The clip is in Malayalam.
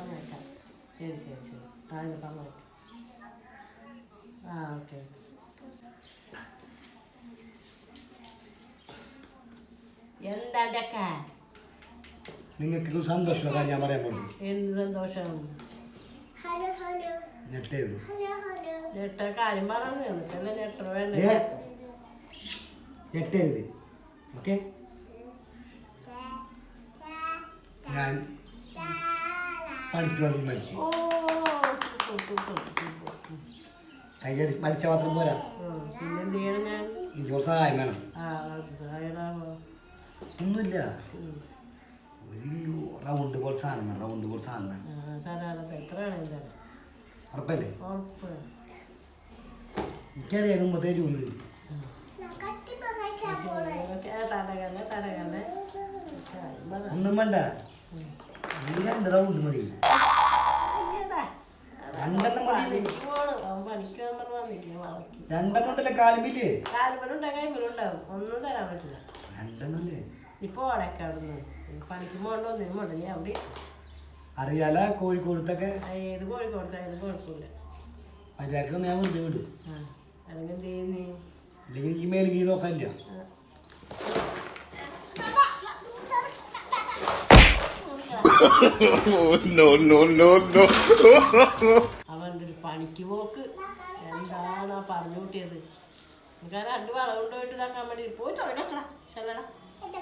പറഞ്ഞേക്കാം. ശരി ശരി ശരി. അതിന് പറഞ്ഞേക്കാം. ആ ഓക്കെ. എന്താ നിങ്ങൾക്ക് സന്തോഷം ഞാൻ പറയാൻ പോകുന്നു. എന്ത് സന്തോഷം? ഞെട്ട കാര്യം പറഞ്ഞു. ഞെട്ട വേണ്ട. ഞെട്ടരുത്. ഓക്കെ, ഞാൻ പണിക്ക് വന്ന് മരിച്ചു. കൈയടി മരിച്ച മാത്രം പോരാ, പിന്നെന്ത് ചെയ്യണം ഞാൻ? എനിക്ക് സഹായം വേണം. ഒന്നുമില്ല, ഒരു റൗണ്ട് പോലെ സാധനം വേണം. റൗണ്ട് പോലെ സാധനം വേണം. ഉറപ്പല്ലേ? എനിക്കറിയാം മുമ്പ് തരുമെന്ന്. ഒന്നും വേണ്ട, ഈ 2 റൗണ്ട് മതി. 2 മതി. 2 ഉണ്ടല്ലോ കാലുമില്ലേ? കൈമിലുണ്ടാവും. ഒന്നും തരാൻ പറ്റില്ല. 2 ഇപ്പൊ ഓടൊക്കെ അവിടുന്ന് പണിക്ക് പോകണ്ടോ നിന്നുണ്ട്. ഞാൻ അവിടെ അറിയാല കോഴിക്കോടത്തൊക്കെ. ഏത് കോഴിക്കോടത്തായാലും കുഴപ്പമില്ല. മര്യാദക്ക് ഞാൻ വെറുതെ വിടും. അല്ലെങ്കിൽ എന്ത് ചെയ്യുന്നേ? അല്ലെങ്കിൽ എനിക്ക് മേലും നോക്കാനില്ല. അവൻ്റെ ഒരു പണിക്ക് പോക്ക് എന്താണ് പറഞ്ഞു കൂട്ടിയത്? എനിക്ക് 2 വളം കൊണ്ടുപോയിട്ട് ഇതാക്കാൻ വേണ്ടി പോയി തൊഴിലാക്കടാ. ചെല്ലടാ.